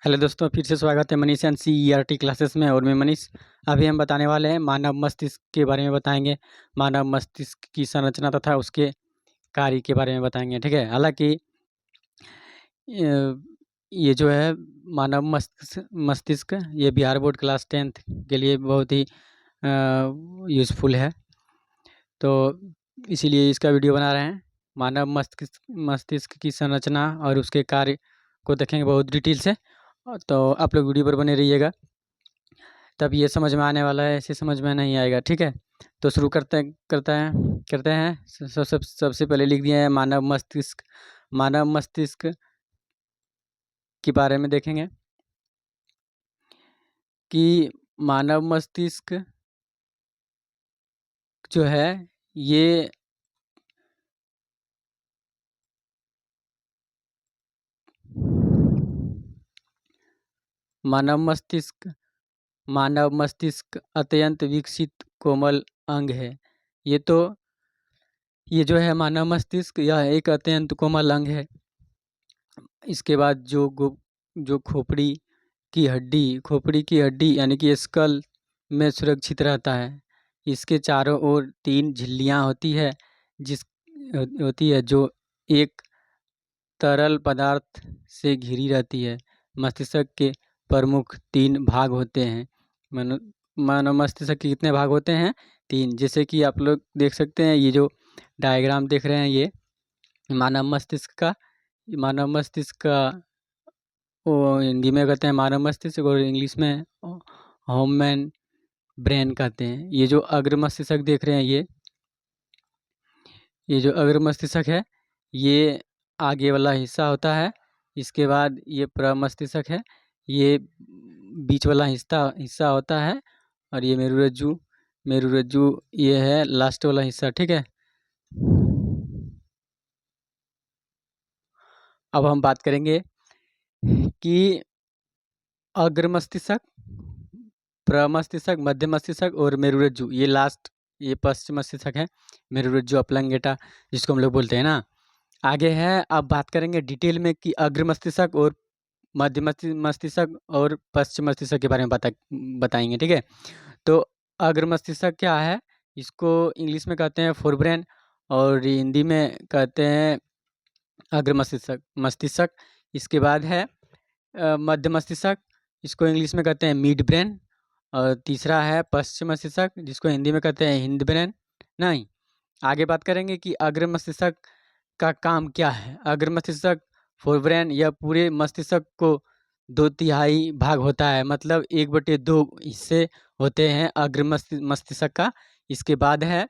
Hello दोस्तों, फिर से स्वागत है मनीष एंड सीईआरटी क्लासेस में। और मैं मनीष। अभी हम बताने वाले हैं मानव मस्तिष्क के बारे में बताएंगे। मानव मस्तिष्क की संरचना तथा उसके कार्य के बारे में बताएंगे। ठीक है। हालांकि ये जो है मानव मस्तिष्क ये बिहार बोर्ड क्लास 10th के लिए बहुत ही यूज़फुल है, तो इसीलिए इसका वीडियो बना रहे हैं। मानव मस्तिष्क की संरचना और उसके कार्य को देखेंगे बहुत डिटेल से। तो आप लोग वीडियो पर बने रहिएगा, तब ये समझ में आने वाला है, ऐसे समझ में नहीं आएगा। ठीक है। तो शुरू करते हैं। सबसे पहले लिख दिए हैं मानव मस्तिष्क। मानव मस्तिष्क के बारे में देखेंगे कि मानव मस्तिष्क जो है ये मानव मस्तिष्क अत्यंत विकसित कोमल अंग है। ये जो है मानव मस्तिष्क यह एक अत्यंत कोमल अंग है। इसके बाद जो खोपड़ी की हड्डी यानी कि स्कल में सुरक्षित रहता है। इसके चारों ओर 3 झिल्लियां होती है जो एक तरल पदार्थ से घिरी रहती है। मस्तिष्क के प्रमुख 3 भाग होते हैं। मानव मस्तिष्क के कितने भाग होते हैं? 3। जैसे कि आप लोग देख सकते हैं, ये जो डायग्राम देख रहे हैं ये मानव मस्तिष्क का वो हिंदी में कहते हैं मानव मस्तिष्क, और इंग्लिश में ह्यूमन ब्रेन कहते हैं। ये जो अग्र मस्तिष्क देख रहे हैं ये जो अग्र मस्तिष्क है ये आगे वाला हिस्सा होता है। इसके बाद ये प्रमस्तिष्क है, ये बीच वाला हिस्सा होता है। और ये मेरुरज्जु ये है लास्ट वाला हिस्सा। ठीक है। अब हम बात करेंगे कि अग्र मस्तिष्क, प्रमस्तिष्क, मध्य मस्तिष्क और मेरुरज्जु, ये पश्चिम मस्तिष्क है। मेरुरज्जु अपलंगेटा जिसको हम लोग बोलते हैं ना। आगे है, अब बात करेंगे डिटेल में कि अग्र मस्तिष्क और मध्य मस्तिष्क और पश्चिम मस्तिष्क के बारे में बताएंगे। ठीक है। तो अग्र मस्तिष्क क्या है? इसको इंग्लिश में कहते हैं फोरब्रेन और हिंदी में कहते हैं अग्र मस्तिष्क। इसके बाद है मध्य मस्तिष्क, इसको इंग्लिश में कहते हैं मिड ब्रेन। और तीसरा है पश्चिम मस्तिष्क जिसको हिंदी में कहते हैं हिंद ब्रेन। नहीं, आगे बात करेंगे कि अग्र मस्तिष्क का काम क्या है। अग्र मस्तिष्क फोरब्रेन या पूरे मस्तिष्क को 2/3 भाग होता है, मतलब 1/2 हिस्से होते हैं अग्र मस्तिष्क का। इसके बाद है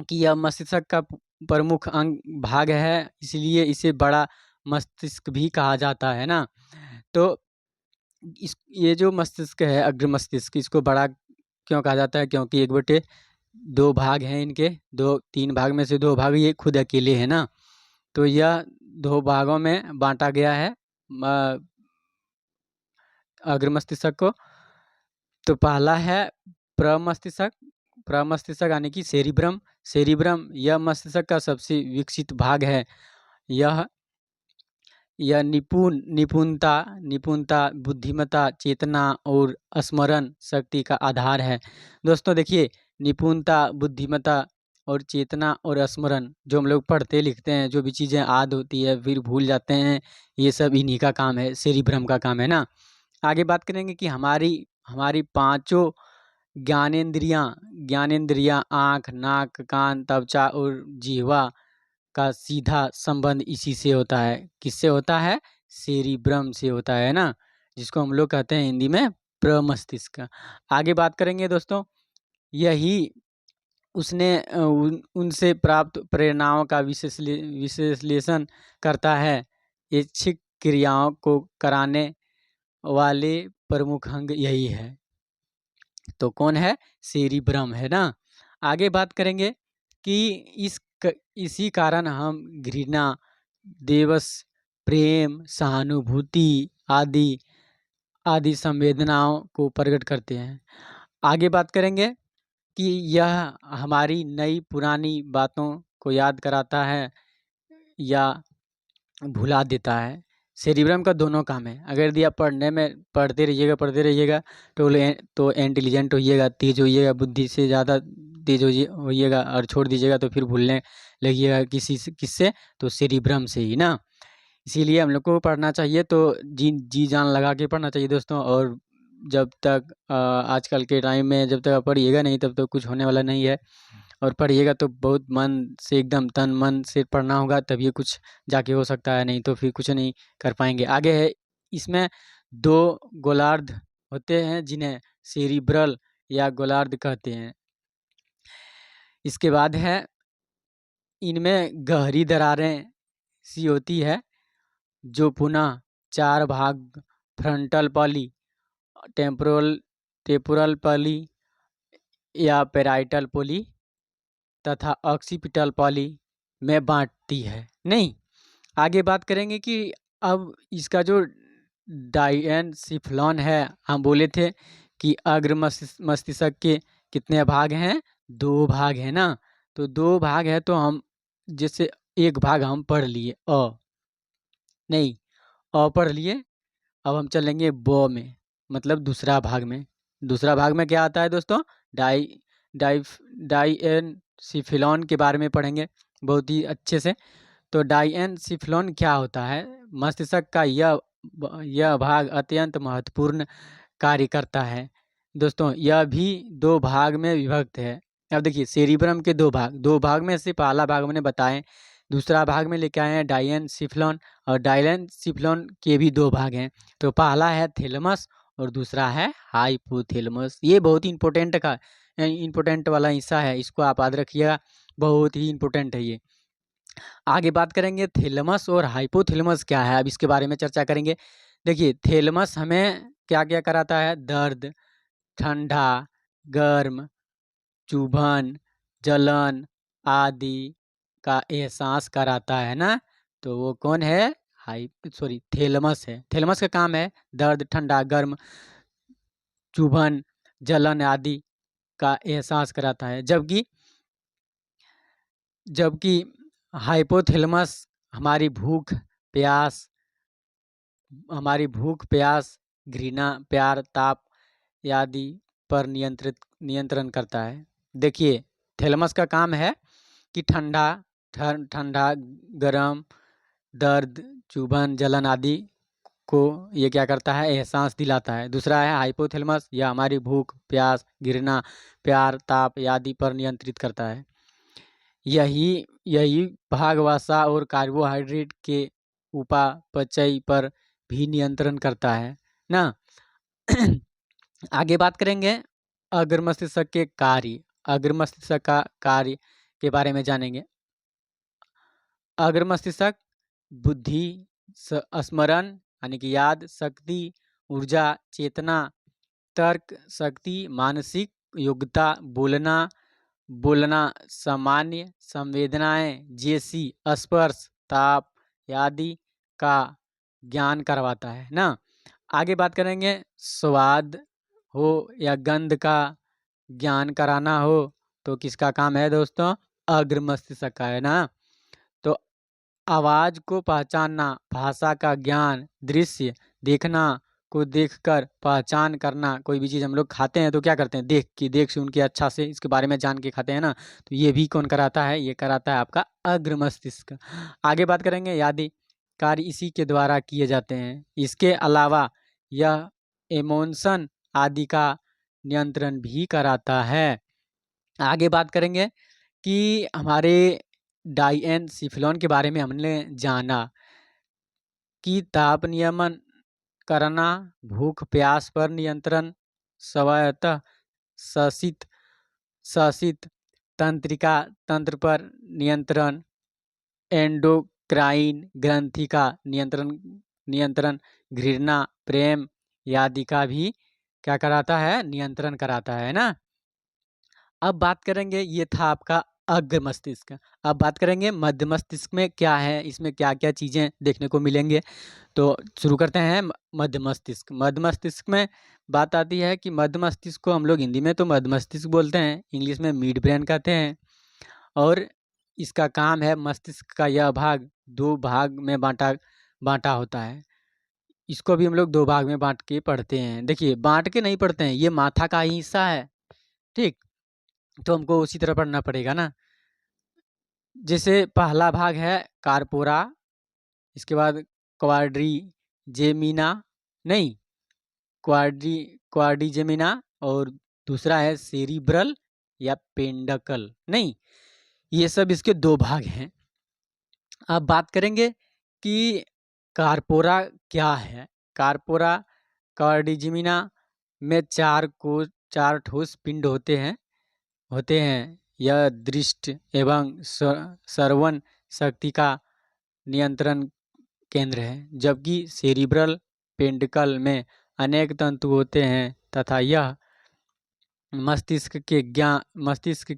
कि यह मस्तिष्क का प्रमुख भाग है, इसलिए इसे बड़ा मस्तिष्क भी कहा जाता है ना। तो ये जो मस्तिष्क है अग्र मस्तिष्क, इसको बड़ा क्यों कहा जाता है? क्योंकि 1/2 भाग हैं इनके। 3 भाग में से 2 भाग ये खुद अकेले है ना। तो यह 2 भागों में बांटा गया है अग्र मस्तिष्क को। तो पहला है प्रमस्तिष्क यानी कि सेरिब्रम यह मस्तिष्क का सबसे विकसित भाग है। यह निपुणता, बुद्धिमत्ता, चेतना और स्मरण शक्ति का आधार है। दोस्तों देखिए, निपुणता, बुद्धिमत्ता और चेतना और स्मरण, जो हम लोग पढ़ते लिखते हैं, जो भी चीज़ें याद होती है फिर भूल जाते हैं, ये सब इन्हीं का काम है, सेरिब्रम का काम है ना। आगे बात करेंगे कि हमारी 5 ज्ञानेंद्रियां आँख, नाक, कान, त्वचा और जिह्वा का सीधा संबंध इसी से होता है। किससे होता है? सेरिब्रम से होता है ना, जिसको हम लोग कहते हैं हिंदी में प्रमस्तिष्क। आगे बात करेंगे दोस्तों, यही उनसे प्राप्त प्रेरणाओं का विश्लेषण करता है। इच्छिक क्रियाओं को कराने वाले प्रमुख अंग यही है। तो कौन है? सेरिब्रम है ना। आगे बात करेंगे कि इसी कारण हम घृणा, देवस, प्रेम, सहानुभूति आदि संवेदनाओं को प्रकट करते हैं। आगे बात करेंगे कि यह हमारी नई पुरानी बातों को याद कराता है या भुला देता है। सेरिब्रम का दोनों काम है। अगर यदि आप पढ़ने में पढ़ते रहिएगा तो इंटेलिजेंट होइएगा, तेज होइएगा, बुद्धि से ज़्यादा तेज होइएगा, और छोड़ दीजिएगा तो फिर भूलने लगिएगा किससे, तो सेरिब्रम से ही ना। इसीलिए हम लोग को पढ़ना चाहिए, तो जी जान लगा के पढ़ना चाहिए दोस्तों। और जब तक आजकल के टाइम में जब तक आप पढ़िएगा नहीं तब तक कुछ होने वाला नहीं है। और पढ़िएगा तो बहुत मन से, एकदम तन मन से पढ़ना होगा, तभी कुछ जाके हो सकता है, नहीं तो फिर कुछ नहीं कर पाएंगे। आगे है, इसमें 2 गोलार्ध होते हैं जिन्हें सेरिब्रल या गोलार्ध कहते हैं। इसके बाद है, इनमें गहरी दरारें सी होती है जो पुनः 4 भाग, फ्रंटल पॉली, टेम्पोरल पॉली या पेराइटल पॉली तथा ऑक्सीपिटल पॉली में बांटती है। नहीं, आगे बात करेंगे कि अब इसका जो डायनसिफ्लॉन है, हम बोले थे कि अग्र मस्तिष्क के कितने भाग हैं, 2 भाग हैं ना। तो 2 भाग है, तो हम जैसे एक भाग हम पढ़ लिए नहीं, पढ़ लिए। अब हम चलेंगे में, मतलब दूसरा भाग में। दूसरा भाग में क्या आता है दोस्तों, डाइएनसिफ्लॉन के बारे में पढ़ेंगे बहुत ही अच्छे से। तो डाइएनसिफ्लॉन क्या होता है, मस्तिष्क का यह भाग अत्यंत महत्वपूर्ण कार्य करता है दोस्तों। यह भी 2 भाग में विभक्त है। अब देखिए, सेरिब्रम के 2 भाग में से पहला भाग मैंने बताएं, दूसरा भाग में लेके आए हैं डायनसिफ्लॉन। और डायनसिफ्लॉन के भी 2 भाग हैं। तो पहला है थैलेमस और दूसरा है हाइपोथैलेमस। ये बहुत ही इंपॉर्टेंट वाला हिस्सा है, इसको आप याद रखिएगा, बहुत ही इंपॉर्टेंट है ये। आगे बात करेंगे थैलेमस और हाइपोथैलेमस क्या है, अब इसके बारे में चर्चा करेंगे। देखिए, थैलेमस हमें क्या क्या कराता है, दर्द, ठंडा, गर्म, चुभन, जलन आदि का एहसास कराता है ना। तो वो कौन है, थैलेमस है। थैलेमस का काम है दर्द, ठंडा, गर्म, चुभन, जलन आदि का एहसास कराता है। जबकि हाइपोथैलेमस प्यास हमारी भूख, प्यास, घृणा, प्यार, ताप आदि पर नियंत्रण करता है। देखिए, थैलेमस का काम है कि ठंडा, गरम, दर्द, चुभन, जलन आदि को ये क्या करता है, एहसास दिलाता है। दूसरा है हाइपोथैलेमस, यह हमारी भूख, प्यास, घृणा, प्यार, ताप आदि पर नियंत्रित करता है। यही भाग वसा और कार्बोहाइड्रेट के उपापचय पर भी नियंत्रण करता है ना। आगे बात करेंगे अग्र मस्तिष्क के कार्य। अग्र मस्तिष्क का कार्य के बारे में जानेंगे। अग्र मस्तिष्क बुद्धि, स्मरण यानी कि याद शक्ति, ऊर्जा, चेतना, तर्क शक्ति, मानसिक योग्यता, बोलना, सामान्य संवेदनाएं जैसी स्पर्श, ताप आदि का ज्ञान करवाता है ना। आगे बात करेंगे, स्वाद हो या गंध का ज्ञान कराना हो तो किसका काम है दोस्तों, अग्र मस्तिष्क का है ना। तो आवाज़ को पहचानना, भाषा का ज्ञान, दृश्य देखना को देखकर पहचान करना, कोई भी चीज़ हम लोग खाते हैं तो क्या करते हैं, देख सुन के अच्छा से इसके बारे में जान के खाते हैं ना। तो ये भी कौन कराता है, ये कराता है आपका अग्र मस्तिष्क। आगे बात करेंगे, यादें कार्य इसी के द्वारा किए जाते हैं। इसके अलावा यह इमोशन आदि का नियंत्रण भी कराता है। आगे बात करेंगे कि हमारे डायनसिफ्लॉन के बारे में हमने जाना कि ताप नियमन करना, भूख प्यास पर नियंत्रण, स्वायत्त शासित शासित तंत्रिका तंत्र पर नियंत्रण, एंडोक्राइन ग्रंथि का नियंत्रण, घृणा, प्रेम आदि का भी क्या कराता है, नियंत्रण कराता है ना। अब बात करेंगे, ये था आपका अग्र मस्तिष्क। अब बात करेंगे मध्य मस्तिष्क में क्या है, इसमें क्या क्या चीज़ें देखने को मिलेंगे। तो शुरू करते हैं मध्य मस्तिष्क। मध्य मस्तिष्क में बात आती है कि मध्य मस्तिष्क को हम लोग हिंदी में तो मध्य मस्तिष्क बोलते हैं, इंग्लिश में मिड ब्रेन कहते हैं। और इसका काम है, मस्तिष्क का यह भाग 2 भाग में बांटा बाँटा होता है। इसको भी हम लोग 2 भाग में बाँट के पढ़ते हैं। देखिए, बाँट के नहीं पढ़ते हैं, ये माथा का ही हिस्सा है, ठीक? तो हमको उसी तरह पढ़ना पड़ेगा ना। जैसे पहला भाग है कार्पोरा, इसके बाद क्वाड्रिजेमिना नहीं, क्वाड्री क्वाड्रिजेमिना और दूसरा है सेरिब्रल या पेंडकल, नहीं, ये सब इसके 2 भाग हैं। अब बात करेंगे कि कार्पोरा क्या है? कार्पोरा क्वाड्रिजेमिना में 4 ठोस पिंड होते हैं। यह दृष्टि एवं श्रवण शक्ति का नियंत्रण केंद्र है, जबकि सेरिब्रल पेंडिकल में अनेक तंतु होते हैं तथा यह मस्तिष्क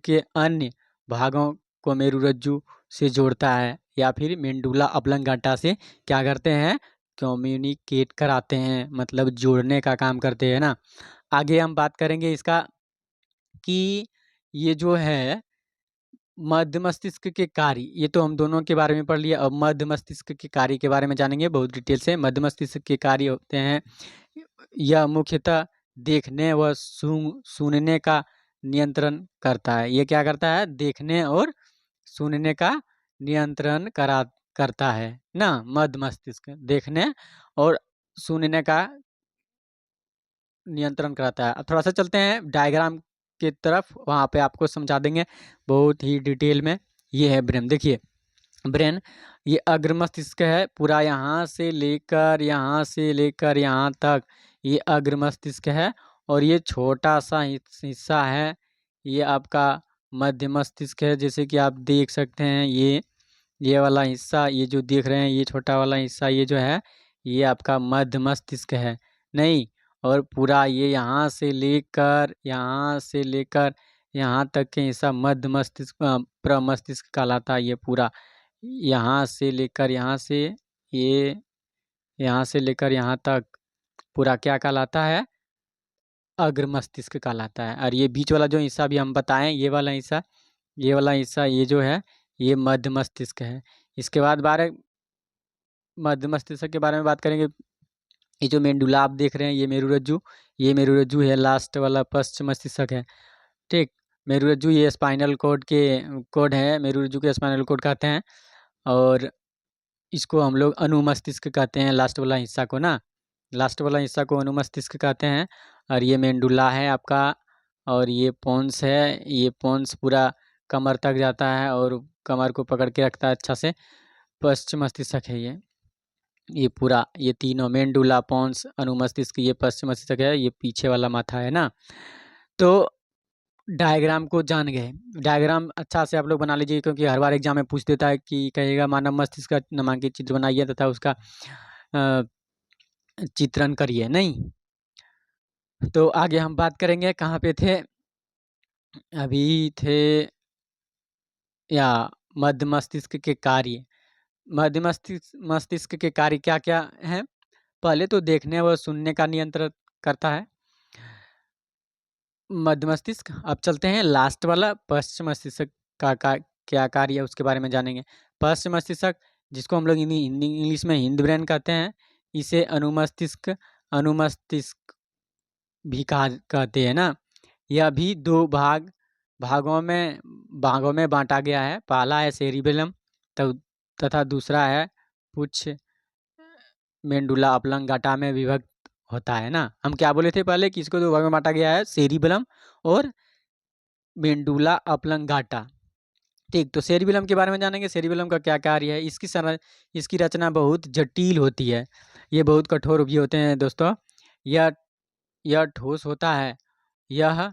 के अन्य भागों को मेरुरज्जु से जोड़ता है या फिर मेंडुला ऑब्लंगाटा से क्या करते हैं, कम्युनिकेट कराते हैं, मतलब जोड़ने का काम करते हैं ना। आगे हम बात करेंगे इसका कि ये जो है मध्य मस्तिष्क के कार्य, ये तो हम दोनों के बारे में पढ़ लिया। अब मध्य मस्तिष्क के कार्य के बारे में जानेंगे बहुत डिटेल से। मध्य मस्तिष्क के कार्य होते हैं, यह मुख्यतः देखने व सुनने का नियंत्रण करता है। ये क्या करता है, देखने और सुनने का नियंत्रण करता है ना। मध्य मस्तिष्क देखने और सुनने का नियंत्रण कराता है। अब थोड़ा सा चलते हैं डायग्राम की तरफ, वहाँ पे आपको समझा देंगे बहुत ही डिटेल में। ये है ब्रेन, देखिए ब्रेन, ये अग्र मस्तिष्क है पूरा, यहाँ से लेकर यहाँ तक ये अग्र मस्तिष्क है। और ये छोटा सा हिस्सा है, ये आपका मध्य मस्तिष्क है। जैसे कि आप देख सकते हैं ये वाला हिस्सा, ये जो देख रहे हैं ये छोटा वाला हिस्सा, ये जो है ये आपका मध्य मस्तिष्क है, नहीं। और पूरा ये यहाँ से लेकर यहाँ तक के हिस्सा मध्य मस्तिष्क प्रमस्तिष्क कहलाता है। ये पूरा ये यहाँ से लेकर यहाँ तक पूरा क्या कहलाता है, अग्र मस्तिष्क कहलाता है। और ये बीच वाला जो हिस्सा भी हम बताएं, ये वाला हिस्सा ये जो है ये मध्य मस्तिष्क है। इसके बाद मध्य मस्तिष्क के बारे में बात करेंगे। ये जो मेंडुला आप देख रहे हैं ये मेरुरज्जु है, लास्ट वाला पश्च मस्तिष्क है, ठीक। मेरुरज्जु ये स्पाइनल कोड है, मेरुरज्जु के स्पाइनल कोड कहते हैं। और इसको हम लोग अनुमस्तिष्क कहते हैं, लास्ट वाला हिस्सा को अनुमस्तिष्क कहते हैं। और ये मेंडुला है आपका, और ये पोन्स है, ये पोन्स पूरा कमर तक जाता है और कमर को पकड़ के रखता है अच्छा से। पश्चिम मस्तिष्क है ये पूरा, ये तीनों मेंडुला, पोन्स, अनुमस्तिष्क, ये पश्चिम मस्तिष्क है, ये पीछे वाला माथा है ना। तो डायग्राम को जान गए। डायग्राम अच्छा से आप लोग बना लीजिए, क्योंकि हर बार एग्जाम में पूछ देता है कि कहेगा मानव मस्तिष्क का नामांकित चित्र बनाइए तथा उसका चित्रण करिए, नहीं। तो आगे हम बात करेंगे, कहाँ पे थे अभी, थे या मध्य मस्तिष्क के कार्य। मध्य मस्तिष्क के कार्य क्या क्या हैं? पहले तो देखने व सुनने का नियंत्रण करता है मध्य मस्तिष्क। अब चलते हैं लास्ट वाला पश्चिम मस्तिष्क का क्या कार्य है उसके बारे में जानेंगे। पश्चिम मस्तिष्क, जिसको हम लोग इंग्लिश में हिंद ब्रेन कहते हैं, इसे अनुमस्तिष्क भी कहते हैं ना। यह भी 2 भागों में बांटा गया है। पहला है सेरिबेलम तथा दूसरा है पुच्छ मेंडुला ऑब्लंगाटा में विभक्त होता है ना। हम क्या बोले थे पहले कि इसको 2 भाग में बांटा गया है, सेरिबेलम और मेंडुला ऑब्लंगाटा, ठीक। तो सेरिबेलम के बारे में जानेंगे, सेरिबेलम का क्या कार्य है। इसकी रचना बहुत जटिल होती है, ये बहुत कठोर भी होते हैं दोस्तों। यह ठोस होता है, यह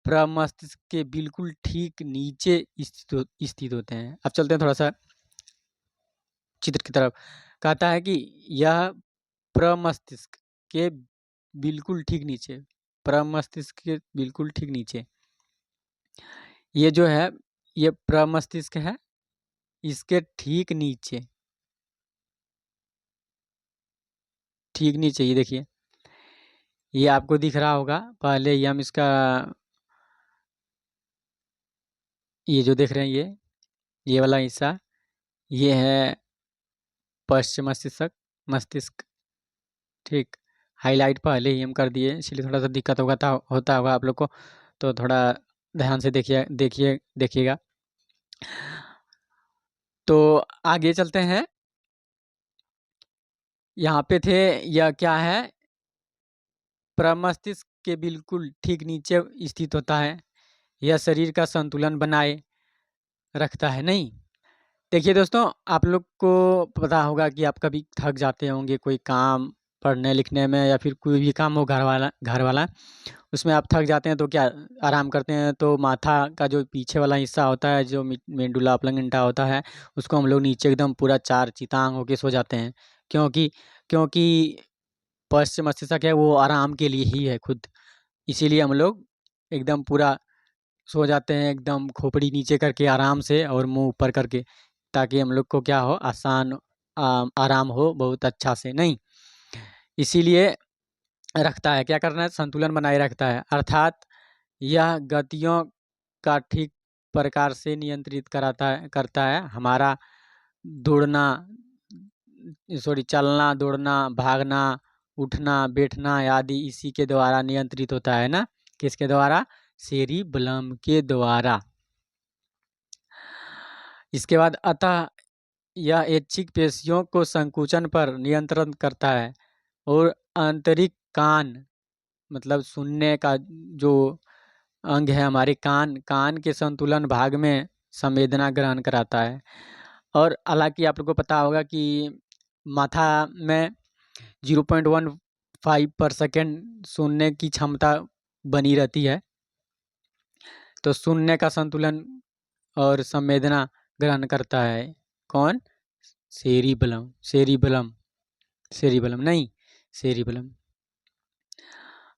प्रमस्तिष्क के बिल्कुल ठीक नीचे स्थित होते हैं। अब चलते हैं थोड़ा सा चित्र की तरफ। कहता है कि यह प्रमस्तिष्क के बिल्कुल ठीक नीचे ये जो है ये प्रमस्तिष्क है, इसके ठीक नीचे ये देखिए, ये आपको दिख रहा होगा। पहले ये हम इसका ये जो देख रहे हैं ये वाला हिस्सा ये है पश्च मस्तिष्क मस्तिष्क। ठीक, हाईलाइट पहले ही हम कर दिए, इसलिए थोड़ा सा दिक्कत होता होगा आप लोग को, तो थोड़ा ध्यान से देखिएगा। तो आगे चलते हैं। यहाँ पे थे, यह क्या है, प्रमस्तिष्क के बिल्कुल ठीक नीचे स्थित होता है। यह शरीर का संतुलन बनाए रखता है। नहीं, देखिए दोस्तों, आप लोग को पता होगा कि आप कभी थक जाते होंगे कोई काम पढ़ने लिखने में, या फिर कोई भी काम हो घर वाला, उसमें आप थक जाते हैं तो क्या आराम करते हैं, तो माथा का जो पीछे वाला हिस्सा होता है, जो मेडुला ऑब्लंगेटा होता है, उसको हम लोग नीचे एकदम पूरा चार चितांग होके सो जाते हैं। क्योंकि क्योंकि पश्चिम मस्तिष्क है वो आराम के लिए ही है खुद, इसीलिए हम लोग एकदम पूरा सो जाते हैं, एकदम खोपड़ी नीचे करके आराम से और मुंह ऊपर करके, ताकि हम लोग को क्या हो, आसान आराम हो बहुत अच्छा से। नहीं, इसीलिए रखता है, क्या करना है, संतुलन बनाए रखता है, अर्थात यह गतियों का ठीक प्रकार से नियंत्रित करता है। हमारा दौड़ना, चलना, दौड़ना, भागना, उठना, बैठना आदि इसी के द्वारा नियंत्रित होता है ना। किसके द्वारा? सेरिबलम के द्वारा। इसके बाद अतः यह ऐच्छिक पेशियों को संकुचन पर नियंत्रण करता है, और आंतरिक कान, मतलब सुनने का जो अंग है हमारे कान के संतुलन भाग में संवेदना ग्रहण कराता है। और हालांकि आप लोग को पता होगा कि माथा में 0.15 पर सेकेंड सुनने की क्षमता बनी रहती है, तो सुनने का संतुलन और संवेदना ग्रहण करता है कौन? सेरिबलम नहीं, सेरिबलम।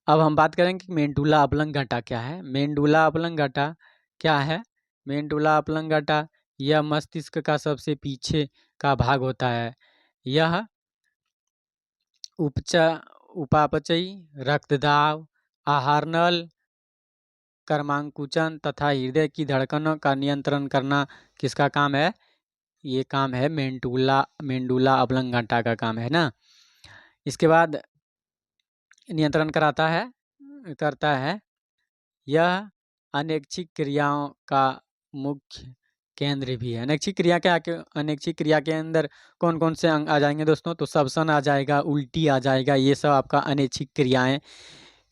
अब हम बात करेंगे कि मेंडुला ऑब्लंगेटा क्या है। मेंडुला ऑब्लंगेटा क्या है? मेंडुला ऑब्लंगेटा यह मस्तिष्क का सबसे पीछे का भाग होता है। यह उपापचयी, रक्तदाब, आहार नल, कर्मांकुचन तथा हृदय की धड़कनों का नियंत्रण करना किसका काम है? ये काम है मेंडुला ऑब्लंगेटा का काम है ना। इसके बाद नियंत्रण करता है। यह अनैच्छिक क्रियाओं का मुख्य केंद्र भी है। अनैच्छिक क्रिया के अंदर कौन कौन से अंग आ जाएंगे दोस्तों? तो श्वसन आ जाएगा, उल्टी आ जाएगा, ये सब आपका अनैच्छिक क्रियाएं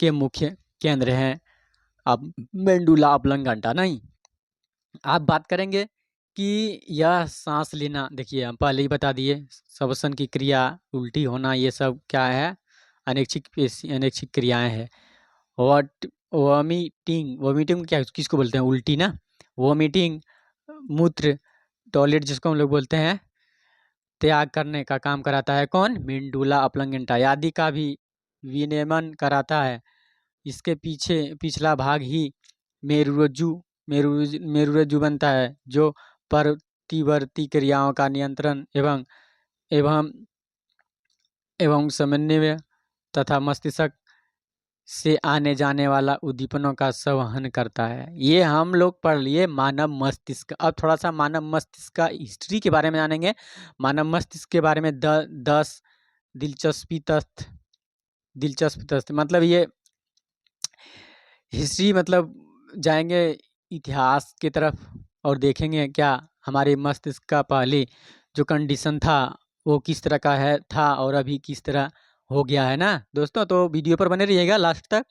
के मुख्य केंद्र हैं। अब मेंडुला ऑब्लंगेटा नहीं, आप बात करेंगे कि यह सांस लेना, देखिए हम पहले ही बता दिए, श्वसन की क्रिया, उल्टी होना, ये सब क्या है? अनैच्छिक क्रियाएं हैं। वॉमिटिंग क्या किसको बोलते हैं? उल्टी ना। वॉमिटिंग, मूत्र, टॉयलेट जिसको हम लोग बोलते हैं, त्याग करने का काम कराता है कौन? मेंडुला ऑब्लंगेटा। आदि का भी विनियमन कराता है। इसके पीछे पिछला भाग ही मेरुरज्जु बनता है, जो प्रतिवर्ती क्रियाओं का नियंत्रण एवं एवं एवं समन्वय तथा मस्तिष्क से आने जाने वाला उद्दीपनों का संवहन करता है। ये हम लोग पढ़ लिए मानव मस्तिष्क। अब थोड़ा सा मानव मस्तिष्क का हिस्ट्री के बारे में जानेंगे। मानव मस्तिष्क के बारे में 10 दिलचस्प तथ्य, मतलब ये हिस्ट्री, मतलब जाएंगे इतिहास की तरफ और देखेंगे क्या हमारे मस्तिष्क का पहले जो कंडीशन था वो किस तरह का था और अभी किस तरह हो गया है ना दोस्तों। तो वीडियो पर बने रहिएगा लास्ट तक।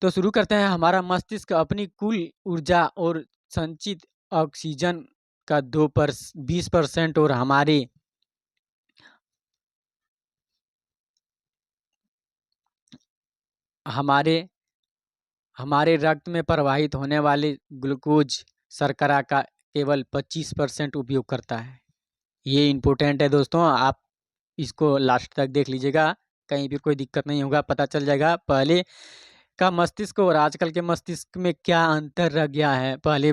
तो शुरू करते हैं। हमारा मस्तिष्क अपनी कुल ऊर्जा और संचित ऑक्सीजन का 20% और हमारे रक्त में प्रवाहित होने वाले ग्लूकोज शर्करा का केवल 25% उपयोग करता है। ये इम्पोर्टेंट है दोस्तों, आप इसको लास्ट तक देख लीजिएगा, कहीं भी कोई दिक्कत नहीं होगा, पता चल जाएगा पहले का मस्तिष्क और आजकल के मस्तिष्क में क्या अंतर रह गया है। पहले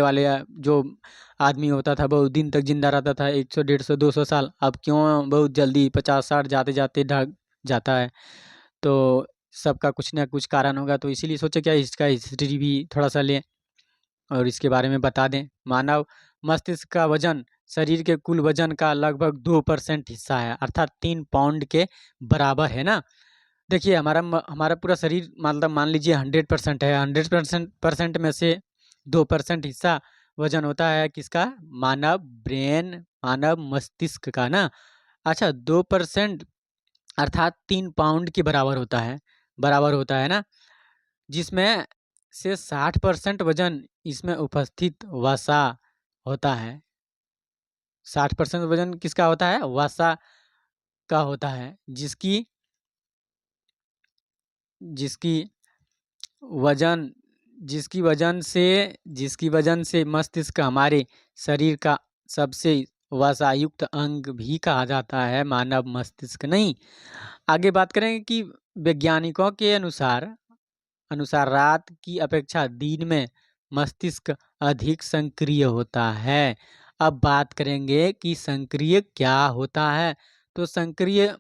वाले जो आदमी होता था बहुत दिन तक जिंदा रहता था, 100 150 200 साल, अब क्यों बहुत जल्दी 50-60 जाते जाते ढक जाता है। तो सबका कुछ ना कुछ कारण होगा, तो इसीलिए सोचे क्या इसका हिस्ट्री भी थोड़ा सा लें और इसके बारे में बता दें। मानव मस्तिष्क का वजन शरीर के कुल वजन का लगभग 2% हिस्सा है, अर्थात 3 पाउंड के बराबर है ना। देखिए हमारा पूरा शरीर मतलब मान लीजिए 100% है, 100% में से 2% हिस्सा वजन होता है किसका, मानव ब्रेन, मानव मस्तिष्क का ना। अच्छा 2% अर्थात 3 पाउंड के बराबर होता है ना, जिसमें से 60% वजन इसमें उपस्थित वसा होता है। 60% वजन किसका होता है, वसा का होता है, जिसकी जिसकी वजन जिसकी वजन से मस्तिष्क हमारे शरीर का सबसे वसायुक्त अंग भी कहा जाता है, मानव मस्तिष्क नहीं। आगे बात करेंगे कि वैज्ञानिकों के अनुसार रात की अपेक्षा दिन में मस्तिष्क अधिक सक्रिय होता है। अब बात करेंगे कि सक्रिय क्या होता है। तो सक्रिय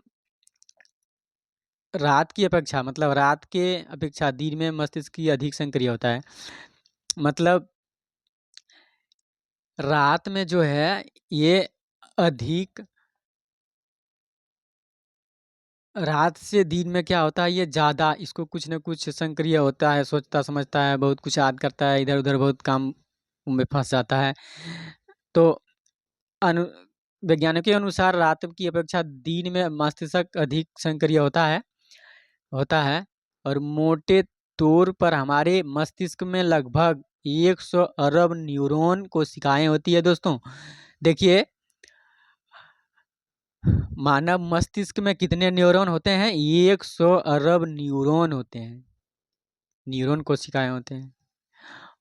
रात की अपेक्षा मतलब रात के अपेक्षा दिन में मस्तिष्क की अधिक सक्रिय होता है। मतलब रात में जो है ये अधिक, रात से दिन में क्या होता है, ये ज़्यादा इसको कुछ न कुछ सक्रिय होता है, सोचता समझता है, बहुत कुछ याद करता है, इधर उधर बहुत काम में फंस जाता है। तो अनु वैज्ञानिकों के अनुसार रात की अपेक्षा दिन में मस्तिष्क अधिक सक्रिय होता है और मोटे तौर पर हमारे मस्तिष्क में लगभग 100 अरब न्यूरॉन कोशिकाएं होती है दोस्तों। देखिए मानव मस्तिष्क में कितने न्यूरॉन होते हैं, 100 अरब न्यूरॉन होते हैं, न्यूरॉन कोशिकाएं होते हैं।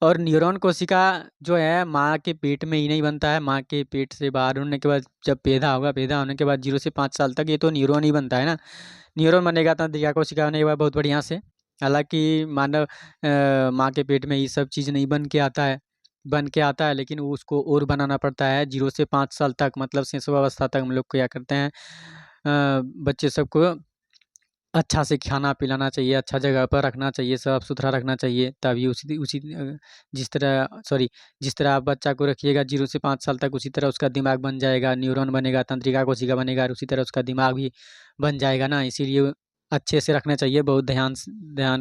और न्यूरॉन कोशिका जो है माँ के पेट में ही नहीं बनता है, माँ के पेट से बाहर होने के बाद जब पैदा होने के बाद 0 से 5 साल तक ये तो न्यूरॉन ही बनता है ना। न्यूरॉन बनेगा तंत्रिका कोशिका बनेगा बहुत बढ़िया से। हालांकि मानव माँ के पेट में ये सब चीज़ नहीं बन के आता है, लेकिन उसको और बनाना पड़ता है 0 से 5 साल तक, मतलब शिशु अवस्था तक हम लोग क्या करते हैं, बच्चे सबको अच्छा से खाना पिलाना चाहिए, अच्छा जगह पर रखना चाहिए, साफ सुथरा रखना चाहिए, तभी उसी उसी जिस तरह आप बच्चा को रखिएगा 0 से 5 साल तक, उसी तरह उसका दिमाग बन जाएगा, न्यूरॉन बनेगा, तंत्रिका कोशिका बनेगा और उसी तरह उसका दिमाग भी बन जाएगा ना। इसीलिए अच्छे से रखना चाहिए, बहुत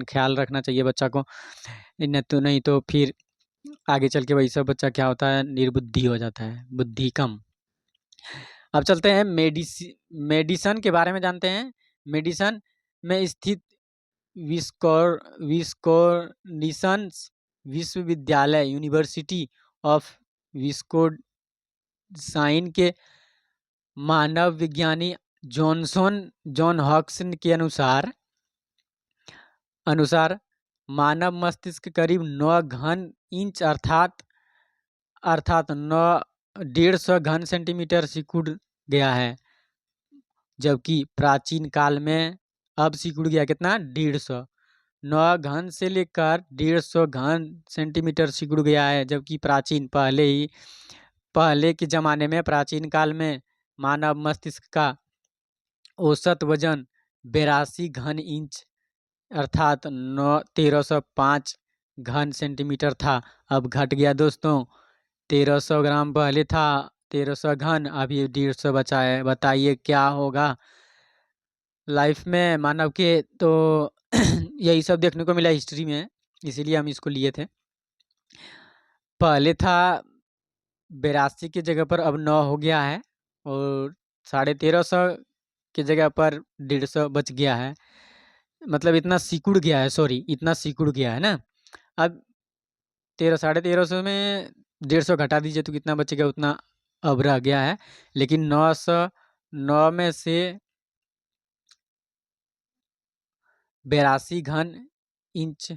ख्याल रखना चाहिए बच्चा को, नहीं तो फिर आगे चल के वही सब बच्चा क्या होता है, निर्बुद्धि हो जाता है, बुद्धि कम। अब चलते हैं मेडिसन के बारे में जानते हैं। मेडिसन में स्थित विस्कोनिसन विश्वविद्यालय, यूनिवर्सिटी ऑफ विस्कोसाइन के मानव विज्ञानी जॉन हॉक्स के अनुसार मानव मस्तिष्क करीब 9 घन इंच अर्थात 150 घन सेंटीमीटर सिकुड़ गया है, जबकि प्राचीन काल में अब सिकुड़ गया कितना, 150। 9 घन से लेकर 150 घन सेंटीमीटर सिकुड़ गया है, जबकि पहले के ज़माने में प्राचीन काल में मानव मस्तिष्क का औसत वजन 82 घन इंच अर्थात 1305 घन सेंटीमीटर था। अब घट गया दोस्तों, 1300 ग्राम पहले था, 1300 घन, अभी 150 बचा है। बताइए क्या होगा लाइफ में मानव के। तो यही सब देखने को मिला हिस्ट्री में, इसीलिए हम इसको लिए थे। पहले था 82 की जगह पर अब 9 हो गया है और 1350 की जगह पर 150 बच गया है, मतलब इतना सिकुड़ गया है, इतना सिकुड़ गया है ना। अब 1350 में 150 घटा दीजिए तो कितना बचेगा, उतना अब रह गया है। लेकिन 909 में से 82 घन इंच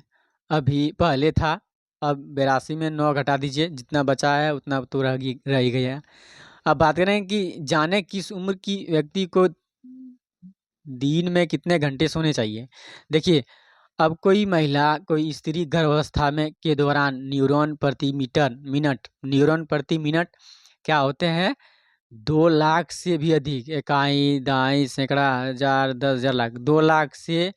अभी पहले था, अब 82 में 9 घटा दीजिए, जितना बचा है उतना तो रह ही गया। अब बात करें कि जाने किस उम्र की व्यक्ति को दिन में कितने घंटे सोने चाहिए। देखिए अब कोई स्त्री गर्भावस्था में के दौरान न्यूरॉन प्रति मिनट क्या होते हैं, 2 लाख से भी अधिक, इकाई दाई सैकड़ा हजार 10,000 लाख, 2 लाख से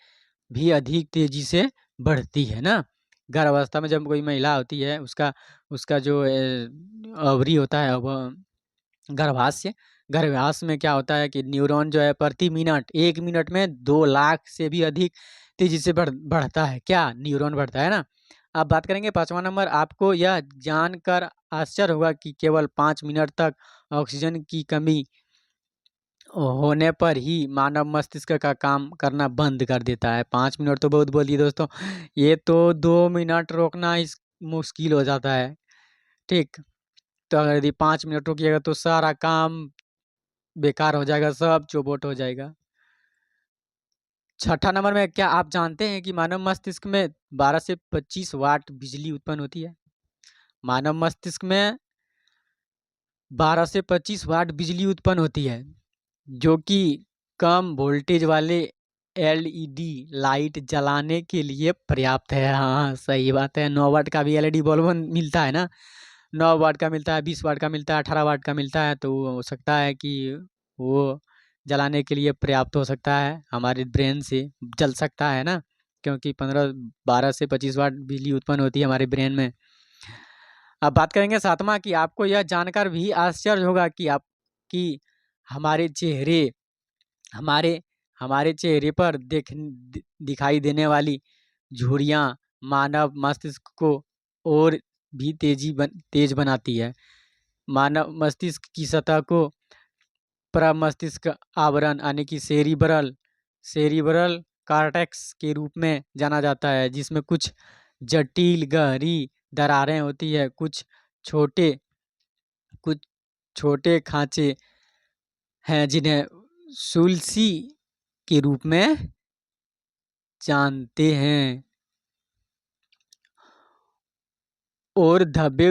भी अधिक तेजी से बढ़ती है ना। गर्भावस्था में जब कोई महिला होती है उसका जो ओवरी होता है, गर्भाशय। गर्भाशय में क्या होता है कि न्यूरॉन जो है प्रति मिनट 1 मिनट में 2 लाख से भी अधिक तेजी से बढ़ता है। क्या? न्यूरॉन बढ़ता है ना। अब बात करेंगे 5वां नंबर। आपको यह जानकर आश्चर्य होगा कि केवल 5 मिनट तक ऑक्सीजन की कमी होने पर ही मानव मस्तिष्क का काम करना बंद कर देता है। 5 मिनट तो बहुत बोल दिए दोस्तों। ये तो 2 मिनट रोकना इस मुश्किल हो जाता है। ठीक? तो अगर यदि 5 मिनट रोकिएगा तो सारा काम बेकार हो जाएगा, सब चौपट हो जाएगा। छठा नंबर में, क्या आप जानते हैं कि मानव मस्तिष्क में 12 से 25 वाट बिजली उत्पन्न होती है? मानव मस्तिष्क में 12 से 25 वाट बिजली उत्पन्न होती है, जो कि कम वोल्टेज वाले एलईडी लाइट जलाने के लिए पर्याप्त है। हाँ, सही बात है। 9 वाट का भी एलईडी बल्ब मिलता है ना। 9 वाट का मिलता है, 20 वाट का मिलता है, 18 वाट का मिलता है। तो हो सकता है कि वो जलाने के लिए पर्याप्त हो सकता है, हमारे ब्रेन से जल सकता है ना, क्योंकि 12 से 25 वाट बिजली उत्पन्न होती है हमारे ब्रेन में। अब बात करेंगे 7वां कि आपको यह जानकर भी आश्चर्य होगा कि हमारे चेहरे हमारे हमारे चेहरे पर दिखाई देने वाली झुर्रियाँ मानव मस्तिष्क को और भी तेज बनाती है। मानव मस्तिष्क की सतह को प्रमस्तिष्क आवरण यानी कि सेरिब्रल कॉर्टेक्स के रूप में जाना जाता है, जिसमें कुछ जटिल गहरी दरारें होती है। छोटे कुछ छोटे खांचे हैं जिन्हें सुलसी के रूप में जानते हैं, और धब्बे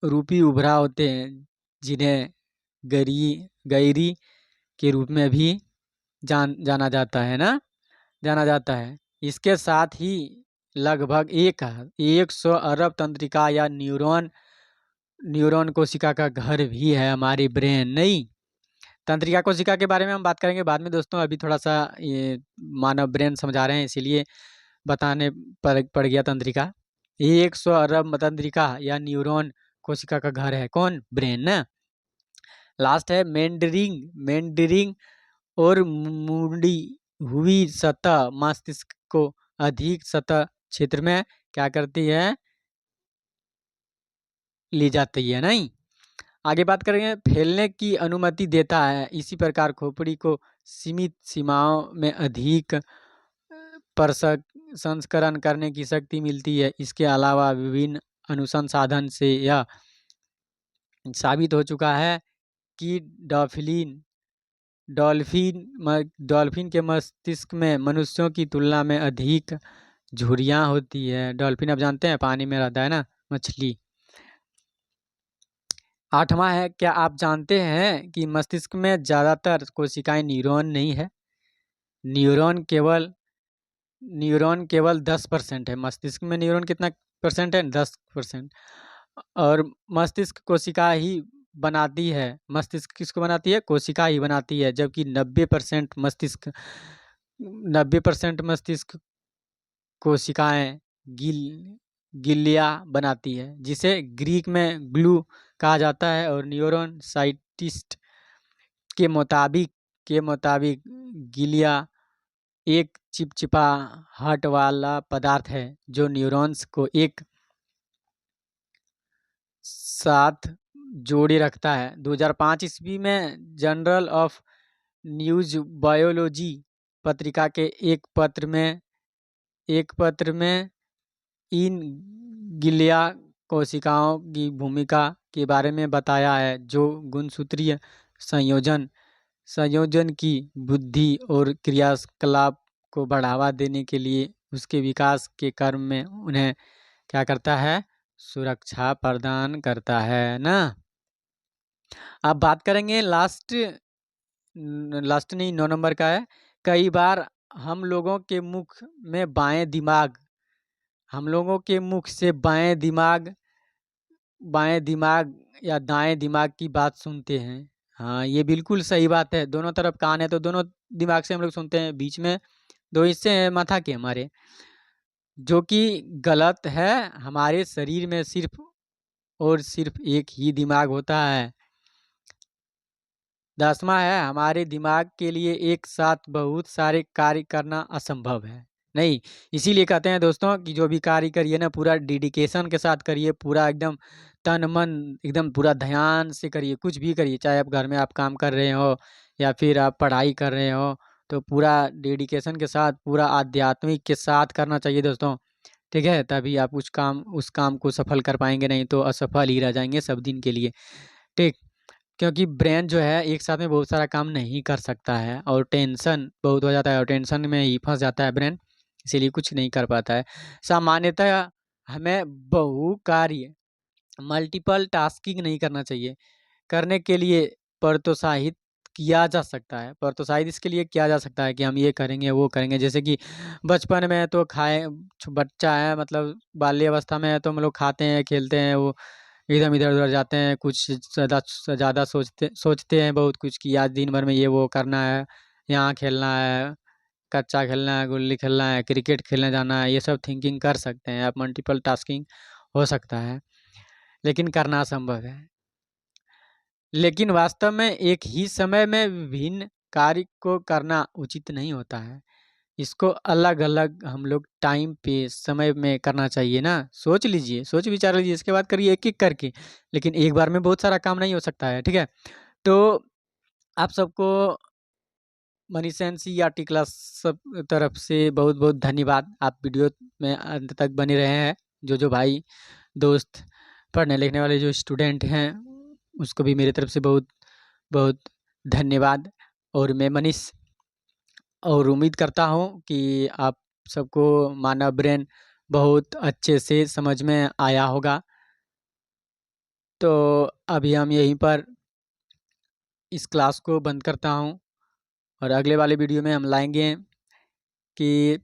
रूपी उभरा होते हैं, जिन्हें गैरी के रूप में भी जाना जाता है ना, जाना जाता है। इसके साथ ही लगभग 100 अरब तंत्रिका या न्यूरॉन कोशिका का घर भी है हमारी ब्रेन। नहीं, तंत्रिका कोशिका के बारे में हम बात करेंगे बाद में दोस्तों। अभी थोड़ा सा ये मानव ब्रेन समझा रहे हैं, इसीलिए बताने पड़ गया तंत्रिका। 100 अरब तंत्रिका या न्यूरॉन कोशिका का घर है कौन? ब्रेन ना। लास्ट है मेंडरिंग और मुड़ी हुई सतह मस्तिष्क को अधिक सतह क्षेत्र में क्या करती है? ले जाती है। नहीं, आगे बात करेंगे। फैलने की अनुमति देता है। इसी प्रकार खोपड़ी को सीमित सीमाओं में अधिक संस्करण करने की शक्ति मिलती है। इसके अलावा विभिन्न अनुसंधान से यह साबित हो चुका है कि डॉल्फिन के मस्तिष्क में मनुष्यों की तुलना में अधिक झुर्रियाँ होती है। डॉल्फिन आप जानते हैं पानी में रहता है ना, मछली। 8वां है, क्या आप जानते हैं कि मस्तिष्क में ज़्यादातर कोशिकाएं न्यूरॉन नहीं है? न्यूरॉन केवल 10% है। मस्तिष्क में न्यूरॉन कितना परसेंट है? 10%। और मस्तिष्क कोशिका ही बनाती है। मस्तिष्क किसको बनाती है? कोशिका ही बनाती है, जबकि 90% मस्तिष्क कोशिकाएं गिलिया बनाती है, जिसे ग्रीक में ग्लू कहा जाता है। और न्यूरॉन साइंटिस्ट के मुताबिक गिलिया एक चिपचिपा हट वाला पदार्थ है जो न्यूरॉन्स को एक साथ जोड़े रखता है। 2005 ईस्वी में जर्नल ऑफ न्यूज बायोलॉजी पत्रिका के एक पत्र में इन गिलिया कोशिकाओं की भूमिका के बारे में बताया है, जो गुणसूत्रीय संयोजन की बुद्धि और क्रियाकलाप को बढ़ावा देने के लिए उसके विकास के क्रम में उन्हें क्या करता है? सुरक्षा प्रदान करता है ना। अब बात करेंगे लास्ट नहीं 9 नंबर का है। कई बार हम लोगों के मुख से बाएं दिमाग या दाएं दिमाग की बात सुनते हैं। हाँ, ये बिल्कुल सही बात है। दोनों तरफ कान है तो दोनों दिमाग से हम लोग सुनते हैं। बीच में 2 हिस्से हैं माथा के हमारे, जो कि गलत है। हमारे शरीर में सिर्फ एक ही दिमाग होता है। 10वां है हमारे दिमाग के लिए एक साथ बहुत सारे कार्य करना असंभव है। नहीं, इसीलिए कहते हैं दोस्तों कि जो भी कार्य करिए ना पूरा डेडिकेशन के साथ करिए, पूरा एकदम तन-मन एकदम पूरा ध्यान से करिए, कुछ भी करिए, चाहे आप घर में आप काम कर रहे हो या फिर आप पढ़ाई कर रहे हो, तो पूरा डेडिकेशन के साथ, पूरा आध्यात्मिक के साथ करना चाहिए दोस्तों, ठीक है? तभी आप उस काम को सफल कर पाएँगे, नहीं तो असफल ही रह जाएँगे सब दिन के लिए, ठीक? क्योंकि ब्रेन जो है एक साथ में बहुत सारा काम नहीं कर सकता है और टेंशन बहुत हो जाता है और टेंशन में ही फँस जाता है ब्रेन, इसीलिए कुछ नहीं कर पाता है। सामान्यतः हमें बहुकार्य मल्टीपल टास्किंग नहीं करना चाहिए। करने के लिए प्रोत्साहित किया जा सकता है। प्रोत्साहित इसके लिए किया जा सकता है कि हम ये करेंगे, वो करेंगे। जैसे कि बचपन में तो बच्चा है मतलब बाल्यावस्था में है तो हम लोग खाते हैं, खेलते हैं, वो एकदम इधर-उधर जाते हैं, कुछ ज़्यादा से ज़्यादा सोचते सोचते हैं बहुत कुछ कि आज दिन भर में ये वो करना है, यहाँ खेलना है, कच्चा खेलना है, गुल्ली खेलना है, क्रिकेट खेलने जाना है, ये सब थिंकिंग कर सकते हैं आप, मल्टीपल टास्किंग हो सकता है, लेकिन करना असंभव है। लेकिन वास्तव में एक ही समय में विभिन्न कार्य को करना उचित नहीं होता है। इसको अलग-अलग हम लोग टाइम पे, समय में करना चाहिए ना। सोच लीजिए, सोच विचार लीजिए, इसके बाद करिए एक-एक करके। लेकिन एक बार में बहुत सारा काम नहीं हो सकता है, ठीक है? तो आप सबको मनी सेंस या टी क्लास सब तरफ से बहुत-बहुत धन्यवाद। आप वीडियो में अंत तक बने रहे हैं। जो भाई, दोस्त, पढ़ने-लिखने वाले जो स्टूडेंट हैं, उसको भी मेरी तरफ से बहुत धन्यवाद और मैं मनीष और उम्मीद करता हूँ कि आप सबको मानव ब्रेन बहुत अच्छे से समझ में आया होगा। तो अभी हम यहीं पर इस क्लास को बंद करता हूँ और अगले वाले वीडियो में हम लाएँगे कि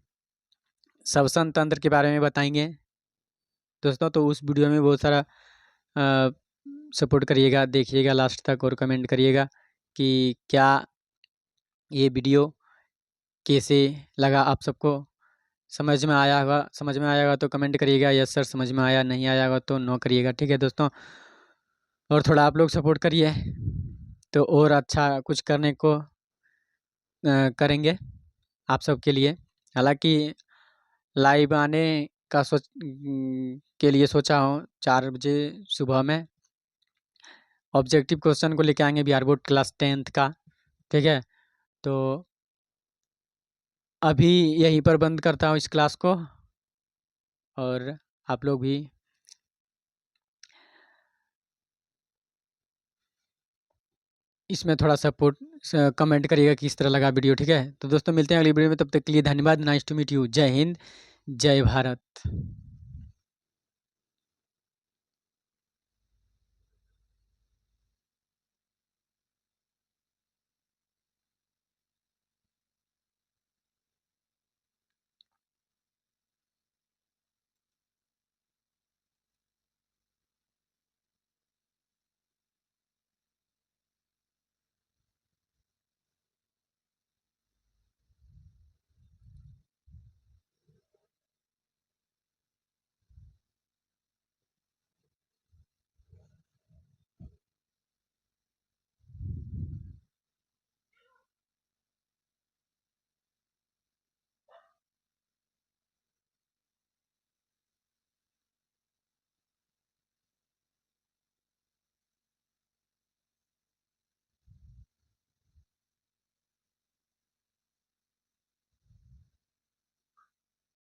श्वसन तंत्र के बारे में बताएँगे। दोस्तों तो उस वीडियो में बहुत सारा सपोर्ट करिएगा, देखिएगा लास्ट तक और कमेंट करिएगा कि क्या ये वीडियो कैसे लगा आप सबको? समझ में आया होगा तो कमेंट करिएगा, यस सर समझ में आया, नहीं आया होगा तो नो करिएगा, ठीक है दोस्तों? और थोड़ा आप लोग सपोर्ट करिए, तो और अच्छा कुछ करने को करेंगे आप सबके लिए। हालाँकि लाइव आने का के लिए सोचा हूँ 4 बजे सुबह में। ऑब्जेक्टिव क्वेश्चन को लेके आएँगे बिहार बोर्ड क्लास 10th का, ठीक है? तो अभी यहीं पर बंद करता हूँ इस क्लास को और आप लोग भी इसमें थोड़ा सपोर्ट कमेंट करिएगा किस तरह लगा वीडियो, ठीक है? तो दोस्तों मिलते हैं अगली वीडियो में, तब तक के लिए धन्यवाद। Nice to meet you. जय हिंद, जय भारत।